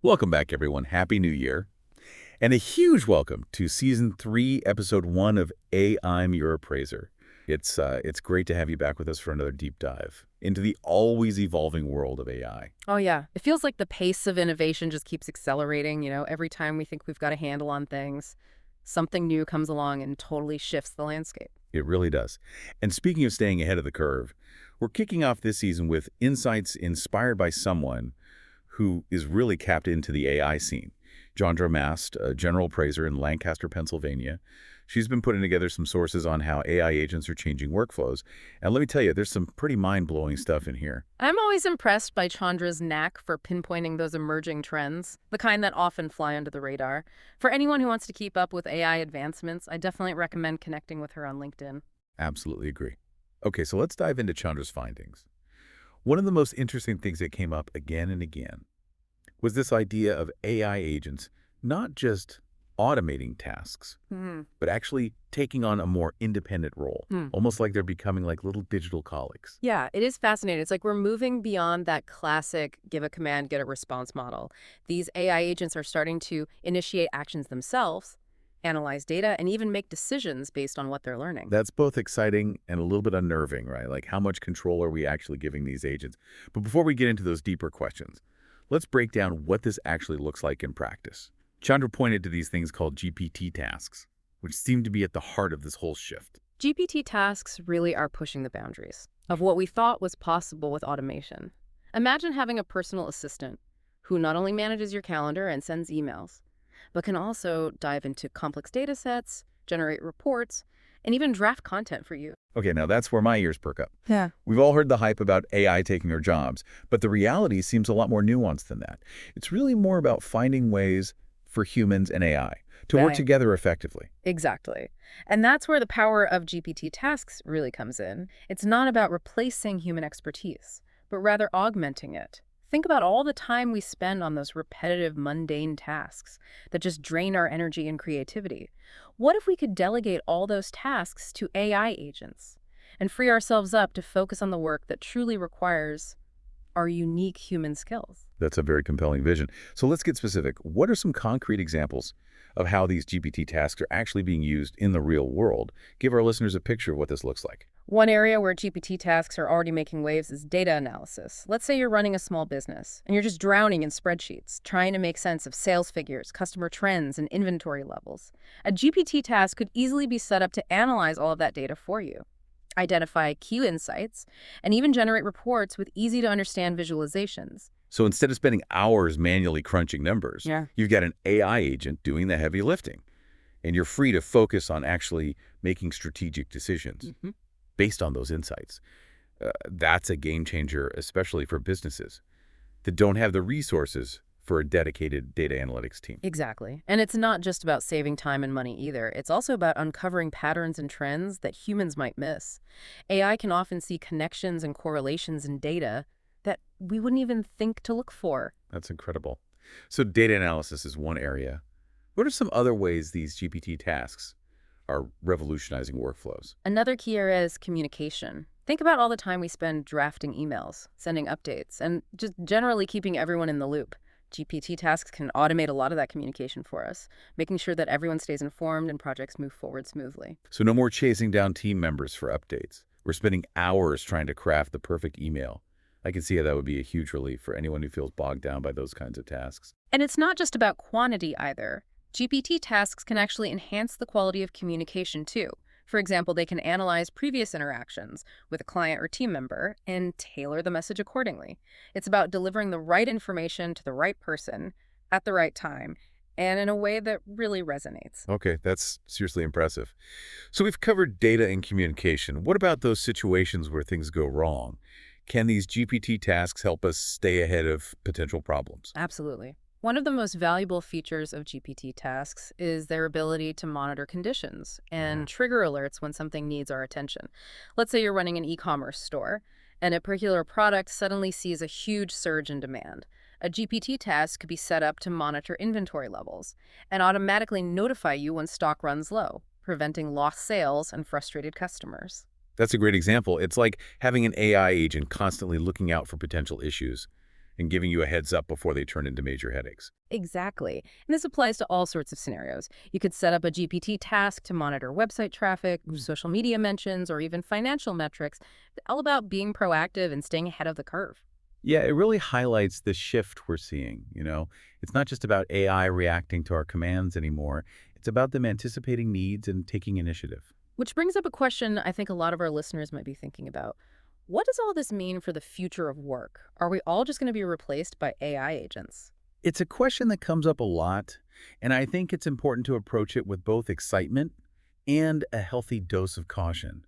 Welcome back, everyone. Happy New Year. And a huge welcome to Season 3, Episode 1 of I'm Your Appraiser. It's great to have you back with us for another deep dive into the always evolving world of AI. Oh, yeah. It feels like the pace of innovation just keeps accelerating. Every time we think we've got a handle on things, something new comes along and totally shifts the landscape. It really does. And speaking of staying ahead of the curve, we're kicking off this season with insights inspired by someone who is really capped into the AI scene. Jandra Mast, a general appraiser in Lancaster, Pennsylvania. She's been putting together some sources on how AI agents are changing workflows. And let me tell you, there's some pretty mind-blowing stuff in here. I'm always impressed by Chandra's knack for pinpointing those emerging trends, the kind that often fly under the radar. For anyone who wants to keep up with AI advancements, I definitely recommend connecting with her on LinkedIn. Absolutely agree. Okay, so let's dive into Chandra's findings. One of the most interesting things that came up again and again was this idea of AI agents not just automating tasks, Hmm. but actually taking on a more independent role, almost like they're becoming like little digital colleagues. Yeah, it is fascinating. It's like we're moving beyond that classic give a command, get a response model. These AI agents are starting to initiate actions themselves, analyze data, and even make decisions based on what they're learning. That's both exciting and a little bit unnerving, right? Like how much control are we actually giving these agents? But before we get into those deeper questions, let's break down what this actually looks like in practice. Chandra pointed to these things called GPT tasks, which seem to be at the heart of this whole shift. GPT tasks really are pushing the boundaries of what we thought was possible with automation. Imagine having a personal assistant who not only manages your calendar and sends emails, but can also dive into complex data sets, generate reports, and even draft content for you. Okay, now that's where my ears perk up. Yeah. We've all heard the hype about AI taking our jobs, but the reality seems a lot more nuanced than that. It's really more about finding ways for humans and AI to work Right. together effectively. Exactly. And that's where the power of GPT tasks really comes in. It's not about replacing human expertise, but rather augmenting it. Think about all the time we spend on those repetitive, mundane tasks that just drain our energy and creativity. What if we could delegate all those tasks to AI agents and free ourselves up to focus on the work that truly requires our unique human skills? That's a very compelling vision. So let's get specific. What are some concrete examples of how these GPT tasks are actually being used in the real world? Give our listeners a picture of what this looks like. One area where GPT tasks are already making waves is data analysis. Let's say you're running a small business and you're just drowning in spreadsheets, trying to make sense of sales figures, customer trends, and inventory levels. A GPT task could easily be set up to analyze all of that data for you, identify key insights, and even generate reports with easy-to-understand visualizations. So instead of spending hours manually crunching numbers, Yeah. you've got an AI agent doing the heavy lifting, and you're free to focus on actually making strategic decisions based on those insights. That's a game changer, especially for businesses that don't have the resources for a dedicated data analytics team. Exactly. And it's not just about saving time and money either. It's also about uncovering patterns and trends that humans might miss. AI can often see connections and correlations in data that we wouldn't even think to look for. That's incredible. So data analysis is one area. What are some other ways these GPT tasks are revolutionizing workflows? Another key area is communication. Think about all the time we spend drafting emails, sending updates, and just generally keeping everyone in the loop. GPT tasks can automate a lot of that communication for us, making sure that everyone stays informed and projects move forward smoothly. So no more chasing down team members for updates. We're spending hours trying to craft the perfect email. I can see how that would be a huge relief for anyone who feels bogged down by those kinds of tasks. And it's not just about quantity either. GPT tasks can actually enhance the quality of communication too. For example, they can analyze previous interactions with a client or team member and tailor the message accordingly. It's about delivering the right information to the right person at the right time and in a way that really resonates. Okay, that's seriously impressive. So we've covered data and communication. What about those situations where things go wrong? Can these GPT tasks help us stay ahead of potential problems? Absolutely. One of the most valuable features of GPT tasks is their ability to monitor conditions and trigger alerts when something needs our attention. Let's say you're running an e-commerce store and a particular product suddenly sees a huge surge in demand. A GPT task could be set up to monitor inventory levels and automatically notify you when stock runs low, preventing lost sales and frustrated customers. That's a great example. It's like having an AI agent constantly looking out for potential issues and giving you a heads up before they turn into major headaches. Exactly. And this applies to all sorts of scenarios. You could set up a GPT task to monitor website traffic, social media mentions, or even financial metrics. It's all about being proactive and staying ahead of the curve. Yeah, it really highlights the shift we're seeing, It's not just about AI reacting to our commands anymore. It's about them anticipating needs and taking initiative. Which brings up a question I think a lot of our listeners might be thinking about. What does all this mean for the future of work? Are we all just going to be replaced by AI agents? It's a question that comes up a lot, and I think it's important to approach it with both excitement and a healthy dose of caution.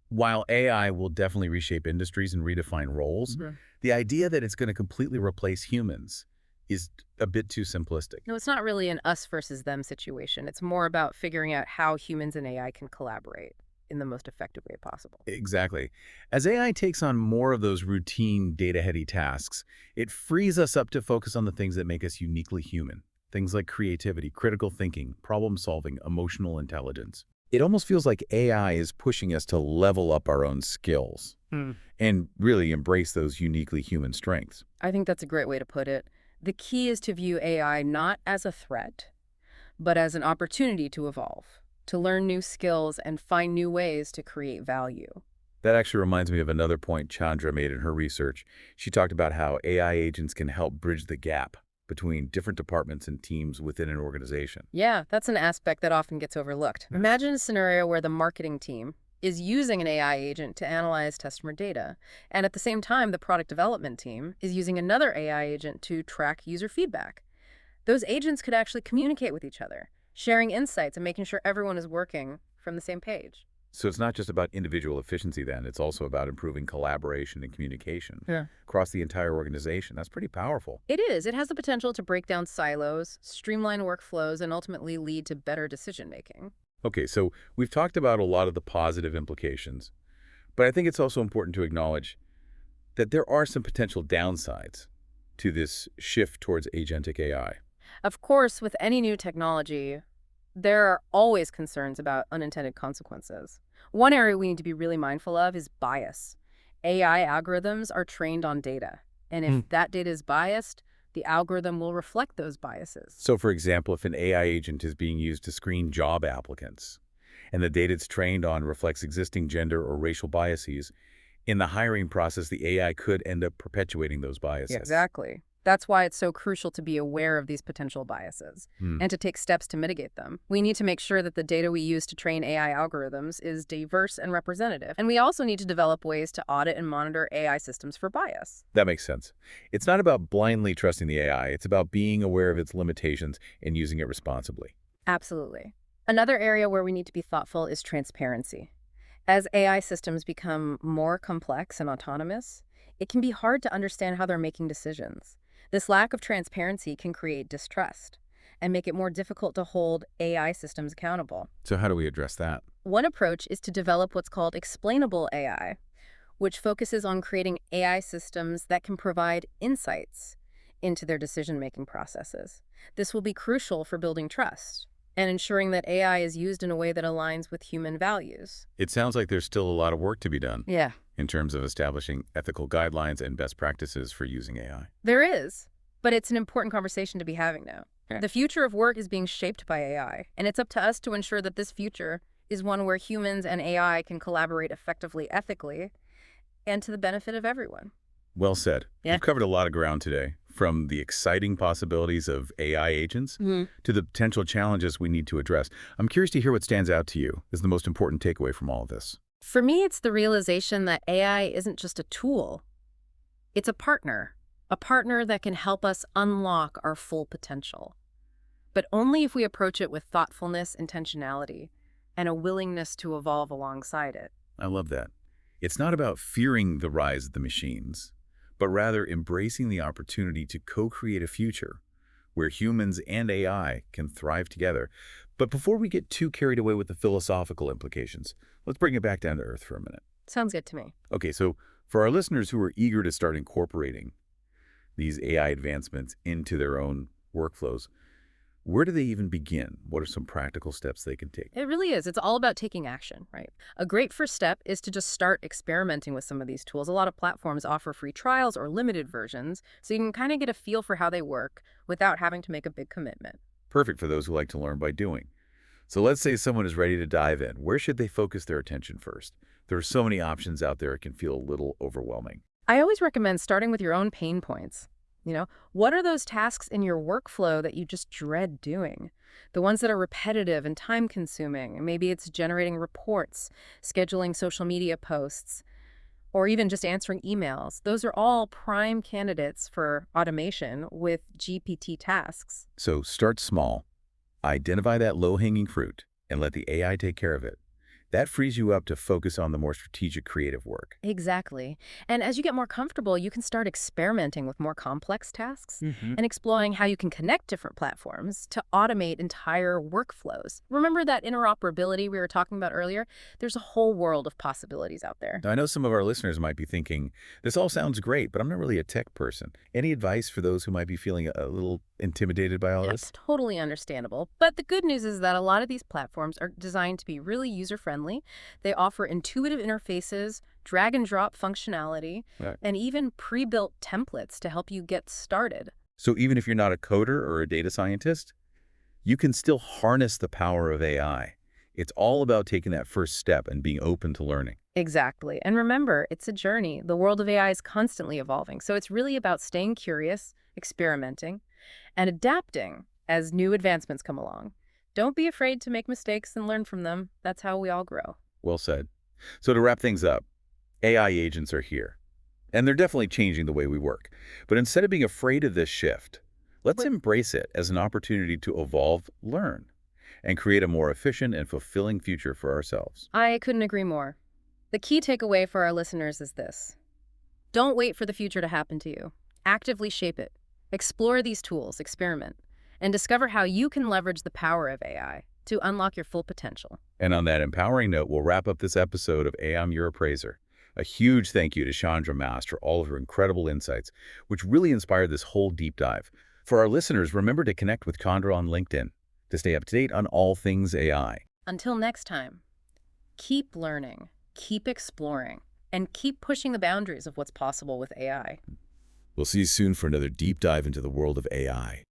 While AI will definitely reshape industries and redefine roles, the idea that it's going to completely replace humans is a bit too simplistic. No, it's not really an us versus them situation. It's more about figuring out how humans and AI can collaborate in the most effective way possible. Exactly. As AI takes on more of those routine, data-heady tasks, it frees us up to focus on the things that make us uniquely human. Things like creativity, critical thinking, problem-solving, emotional intelligence. It almost feels like AI is pushing us to level up our own skills and really embrace those uniquely human strengths. I think that's a great way to put it. The key is to view AI not as a threat, but as an opportunity to evolve, to learn new skills and find new ways to create value. That actually reminds me of another point Chandra made in her research. She talked about how AI agents can help bridge the gap between different departments and teams within an organization. Yeah, that's an aspect that often gets overlooked. Imagine a scenario where the marketing team is using an AI agent to analyze customer data, and at the same time, the product development team is using another AI agent to track user feedback. Those agents could actually communicate with each other, sharing insights and making sure everyone is working from the same page. So it's not just about individual efficiency then, it's also about improving collaboration and communication across the entire organization. That's pretty powerful. It is. It has the potential to break down silos, streamline workflows, and ultimately lead to better decision-making. Okay, so we've talked about a lot of the positive implications, but I think it's also important to acknowledge that there are some potential downsides to this shift towards agentic AI. Of course, with any new technology, there are always concerns about unintended consequences. One area we need to be really mindful of is bias. AI algorithms are trained on data, and if that data is biased, the algorithm will reflect those biases. So for example, if an AI agent is being used to screen job applicants, and the data it's trained on reflects existing gender or racial biases, in the hiring process, the AI could end up perpetuating those biases. Exactly. That's why it's so crucial to be aware of these potential biases and to take steps to mitigate them. We need to make sure that the data we use to train AI algorithms is diverse and representative. And we also need to develop ways to audit and monitor AI systems for bias. That makes sense. It's not about blindly trusting the AI. It's about being aware of its limitations and using it responsibly. Absolutely. Another area where we need to be thoughtful is transparency. As AI systems become more complex and autonomous, it can be hard to understand how they're making decisions. This lack of transparency can create distrust and make it more difficult to hold AI systems accountable. So how do we address that? One approach is to develop what's called explainable AI, which focuses on creating AI systems that can provide insights into their decision-making processes. This will be crucial for building trust and ensuring that AI is used in a way that aligns with human values. It sounds like there's still a lot of work to be done Yeah. in terms of establishing ethical guidelines and best practices for using AI. There is, but it's an important conversation to be having now. The future of work is being shaped by AI, and it's up to us to ensure that this future is one where humans and AI can collaborate effectively, ethically, and to the benefit of everyone. Well said. Yeah. We've covered a lot of ground today, from the exciting possibilities of AI agents to the potential challenges we need to address. I'm curious to hear what stands out to you as the most important takeaway from all of this. For me, it's the realization that AI isn't just a tool. It's a partner that can help us unlock our full potential. But only if we approach it with thoughtfulness, intentionality, and a willingness to evolve alongside it. I love that. It's not about fearing the rise of the machines, but rather embracing the opportunity to co-create a future where humans and AI can thrive together. But before we get too carried away with the philosophical implications, let's bring it back down to earth for a minute. Sounds good to me. Okay, so for our listeners who are eager to start incorporating these AI advancements into their own workflows, Where do they even begin? What are some practical steps they can take? It really is. It's all about taking action, right? A great first step is to just start experimenting with some of these tools. A lot of platforms offer free trials or limited versions, so you can kind of get a feel for how they work without having to make a big commitment. Perfect for those who like to learn by doing. So let's say someone is ready to dive in. Where should they focus their attention first? There are so many options out there, it can feel a little overwhelming. I always recommend starting with your own pain points. What are those tasks in your workflow that you just dread doing? The ones that are repetitive and time consuming. Maybe it's generating reports, scheduling social media posts, or even just answering emails. Those are all prime candidates for automation with GPT tasks. So start small, identify that low-hanging fruit, and let the AI take care of it. That frees you up to focus on the more strategic creative work. Exactly. And as you get more comfortable, you can start experimenting with more complex tasks Hmm. and exploring how you can connect different platforms to automate entire workflows. Remember that interoperability we were talking about earlier? There's a whole world of possibilities out there. Now, I know some of our listeners might be thinking, this all sounds great, but I'm not really a tech person. Any advice for those who might be feeling a little intimidated by all That's this? totally understandable. But the good news is that a lot of these platforms are designed to be really user-friendly. They offer intuitive interfaces, drag and drop functionality, Right. and even pre-built templates to help you get started. So even if you're not a coder or a data scientist, you can still harness the power of AI. It's all about taking that first step and being open to learning. Exactly. And remember, it's a journey. The world of AI is constantly evolving. So it's really about staying curious, experimenting, and adapting as new advancements come along. Don't be afraid to make mistakes and learn from them. That's how we all grow. Well said. So to wrap things up, AI agents are here, and they're definitely changing the way we work. But instead of being afraid of this shift, let's embrace it as an opportunity to evolve, learn, and create a more efficient and fulfilling future for ourselves. I couldn't agree more. The key takeaway for our listeners is this. Don't wait for the future to happen to you. Actively shape it. Explore these tools, experiment, and discover how you can leverage the power of AI to unlock your full potential. And on that empowering note, we'll wrap up this episode of AI I'm Your Appraiser. A huge thank you to Chandra Mast for all of her incredible insights, which really inspired this whole deep dive. For our listeners, remember to connect with Chandra on LinkedIn to stay up to date on all things AI. Until next time, keep learning, keep exploring, and keep pushing the boundaries of what's possible with AI. We'll see you soon for another deep dive into the world of AI.